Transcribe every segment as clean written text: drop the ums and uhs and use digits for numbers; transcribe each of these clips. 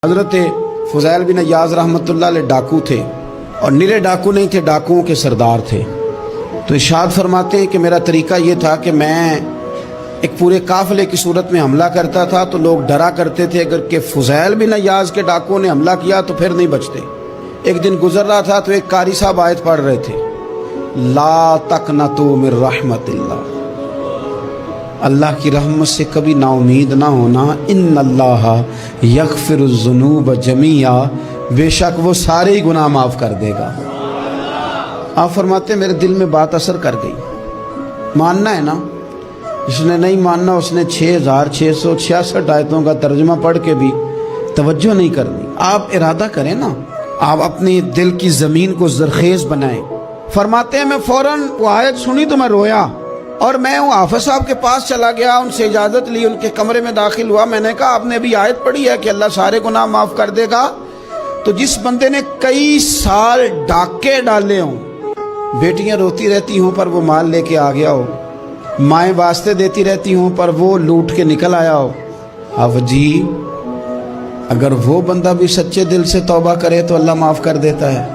حضرت فضیل بن عیاض رحمۃ اللہ علیہ ڈاکو تھے، اور نرے ڈاکو نہیں تھے، ڈاکوؤں کے سردار تھے۔ تو ارشاد فرماتے ہیں کہ میرا طریقہ یہ تھا کہ میں ایک پورے قافلے کی صورت میں حملہ کرتا تھا تو لوگ ڈرا کرتے تھے اگر کہ فضیل بن عیاض کے ڈاکوؤں نے حملہ کیا تو پھر نہیں بچتے۔ ایک دن گزر رہا تھا تو ایک قاری صاحب آیت پڑھ رہے تھے، لا تقنطوا من رحمت اللہ، اللہ کی رحمت سے کبھی نا امید نہ ہونا، ان اللہ یغفر الذنوب جمیعا، بے شک وہ سارے ہی گناہ معاف کر دے گا۔ آپ فرماتے ہیں میرے دل میں بات اثر کر گئی، ماننا ہے نا۔ جس نے نہیں ماننا اس نے 6666 آیتوں کا ترجمہ پڑھ کے بھی توجہ نہیں کرنی۔ آپ ارادہ کریں نا، آپ اپنی دل کی زمین کو زرخیز بنائیں۔ فرماتے ہیں میں فوراً وہ آیت سنی تو میں رویا، اور میں وہ حافظ صاحب کے پاس چلا گیا، ان سے اجازت لی، ان کے کمرے میں داخل ہوا۔ میں نے کہا آپ نے ابھی آیت پڑھی ہے کہ اللہ سارے گناہ معاف کر دے گا؟ تو جس بندے نے کئی سال ڈاکے ڈالے ہوں، بیٹیاں روتی رہتی ہوں پر وہ مال لے کے آ گیا ہو، مائیں واسطے دیتی رہتی ہوں پر وہ لوٹ کے نکل آیا ہو، اب جی اگر وہ بندہ بھی سچے دل سے توبہ کرے تو اللہ معاف کر دیتا ہے۔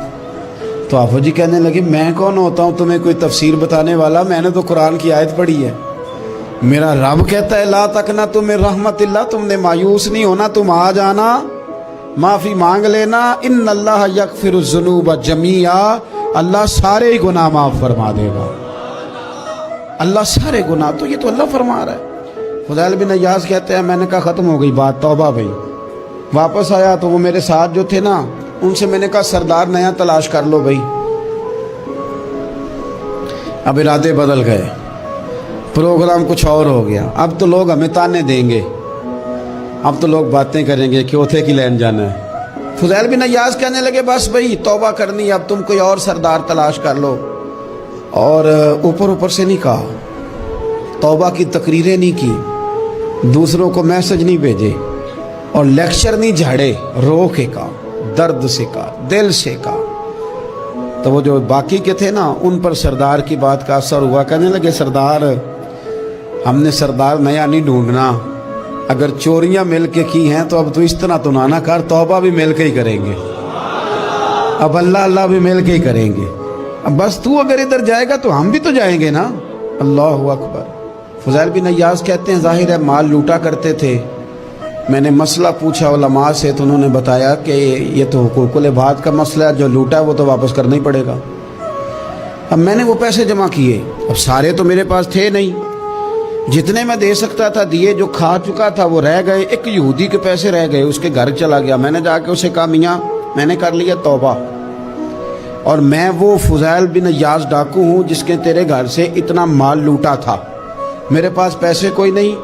تو آفو جی کہنے لگے میں کون ہوتا ہوں تمہیں کوئی تفسیر بتانے والا، میں نے تو قرآن کی آیت پڑھی ہے، میرا رب کہتا ہے لا تقنطوا من رحمت اللہ، تم نے مایوس نہیں ہونا، تم آ جانا، معافی مانگ لینا، ان اللہ یغفر الذنوب جمیعا، اللہ سارے ہی گناہ معاف فرما دے گا، اللہ سارے گناہ۔ تو یہ تو اللہ فرما رہا ہے۔ فضیل بن عیاض کہتے ہیں میں نے کہا ختم ہو گئی بات، توبہ بھائی۔ واپس آیا تو وہ میرے ساتھ جو تھے نا ان سے میں نے کہا سردار نیا تلاش کر لو بھائی۔ اب ارادے بدل گئے، پروگرام کچھ اور ہو گیا۔ اب تو لوگ ہمیں تانے دیں گے، اب تو لوگ باتیں کریں گے کہ اوتھے کی لین جانا ہے۔ فضیل بن عیاض کہنے لگے بس بھائی توبہ کرنی، اب تم کوئی اور سردار تلاش کر لو۔ اور اوپر سے نہیں کہا، توبہ کی تقریریں نہیں کی، دوسروں کو میسج نہیں بھیجے، اور لیکچر نہیں جھاڑے، رو کے کہا، درد سے کہا، دل سے کہا۔ تو وہ جو باقی کے تھے نا ان پر سردار کی بات کا اثر ہوا، کہنے لگے سردار ہم نے سردار نیا نہیں ڈھونڈنا، اگر چوریاں مل کے کی ہیں تو اب تو اس طرح تو نہ کر، توبہ بھی مل کے ہی کریں گے، اب اللہ بھی مل کے ہی کریں گے، اب بس تو اگر ادھر جائے گا تو ہم بھی تو جائیں گے نا۔ اللہ اکبر۔ فضیل بن عیاض کہتے ہیں ظاہر ہے مال لوٹا کرتے تھے، میں نے مسئلہ پوچھا علماء سے تو انہوں نے بتایا کہ یہ تو حقوق العباد کا مسئلہ ہے، جو لوٹا ہے وہ تو واپس کرنا ہی پڑے گا۔ اب میں نے وہ پیسے جمع کیے، اب سارے تو میرے پاس تھے نہیں، جتنے میں دے سکتا تھا دیے، جو کھا چکا تھا وہ رہ گئے، ایک یہودی کے پیسے رہ گئے، اس کے گھر چلا گیا، میں نے جا کے اسے کہا میاں میں نے کر لیا توبہ، اور میں وہ فضیل بن عیاض ڈاکو ہوں جس کے تیرے گھر سے اتنا مال لوٹا تھا، میرے پاس پیسے کوئی نہیں،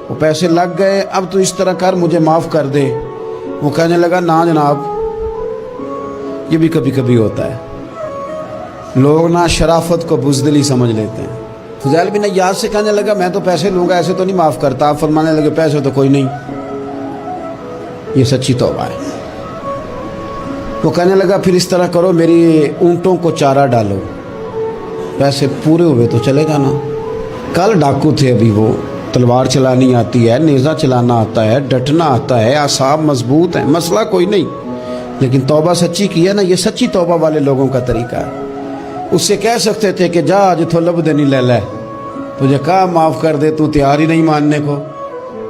وہ پیسے لگ گئے، اب تو اس طرح کر مجھے معاف کر دے۔ وہ کہنے لگا نا جناب، یہ بھی کبھی کبھی ہوتا ہے، لوگ نا شرافت کو بزدلی سمجھ لیتے ہیں۔ فضیل بن عیاض سے کہنے لگا میں تو پیسے لوں گا، ایسے تو نہیں معاف کرتا۔ آپ فرمانے لگے پیسے تو کوئی نہیں، یہ سچی توبہ ہے۔ وہ کہنے لگا پھر اس طرح کرو میری اونٹوں کو چارہ ڈالو، پیسے پورے ہوئے تو چلے جانا۔ کل ڈاکو تھے، ابھی وہ تلوار چلانی آتی ہے، نیزہ چلانا آتا ہے، ڈٹنا آتا ہے، اعصاب مضبوط ہیں، مسئلہ کوئی نہیں، لیکن توبہ سچی کی ہے نا، یہ سچی توبہ والے لوگوں کا طریقہ ہے۔ اس سے کہہ سکتے تھے کہ جا آج تو لب دینی لے لے، تجھے کہا معاف کر دے، تو تیار ہی نہیں ماننے کو۔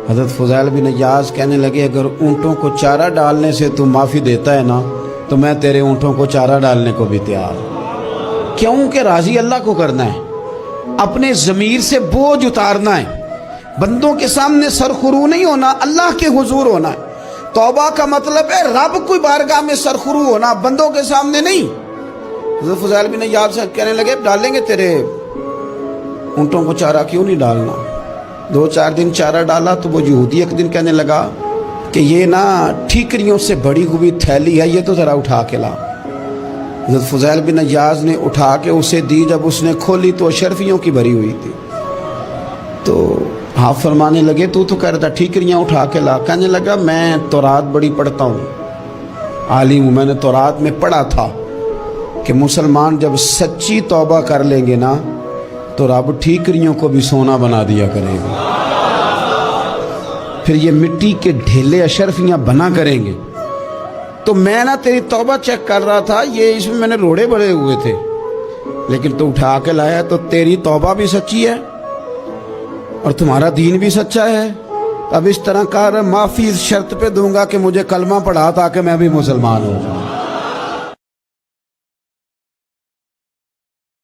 حضرت فضیل بن عیاض کہنے لگے اگر اونٹوں کو چارہ ڈالنے سے تو معافی دیتا ہے نا تو میں تیرے اونٹوں کو چارہ ڈالنے کو بھی تیار ہوں۔ کیوں کہ راضی اللہ کو کرنا ہے، اپنے ضمیر سے بوجھ اتارنا ہے، بندوں کے سامنے سرخرو نہیں ہونا، اللہ کے حضور ہونا ہے۔ توبہ کا مطلب ہے رب کوئی بارگاہ میں سرخرو ہونا، بندوں کے سامنے نہیں۔ حضرت فضیل بن عیاض سے کہنے لگے ڈالیں گے تیرے اونٹوں کو چارہ، کیوں نہیں ڈالنا۔ 2-4 دن چارہ ڈالا تو وہ یہودی ایک دن کہنے لگا کہ یہ نا ٹھیکریوں سے بڑی ہوئی تھیلی ہے، یہ تو ذرا اٹھا کے لا۔ حضرت فضیل بن عیاض نے اٹھا کے اسے دی، جب اس نے کھولی تو اشرفیوں کی بھری ہوئی تھی۔ تو آپ فرمانے لگے تو کہہ رہا تھا ٹھیکریاں اٹھا کے لا۔ کہنے لگا میں تورات بڑی پڑھتا ہوں، عالم ہوں، میں نے تورات میں پڑھا تھا کہ مسلمان جب سچی توبہ کر لیں گے نا تو رب ٹھیکریوں کو بھی سونا بنا دیا کرے گا، پھر یہ مٹی کے ڈھیلے اشرفیاں بنا کریں گے، تو میں نا تیری توبہ چیک کر رہا تھا, یہ اس میں میں نے روڑے بڑے ہوئے تھے, لیکن تو اٹھا کے لایا, تو تیری توبہ بھی سچی ہے اور تمہارا دین بھی سچا ہے. اب اس طرح کر, معافی اس شرط پہ دوں گا کہ مجھے کلمہ پڑھا تاکہ میں بھی مسلمان ہوں.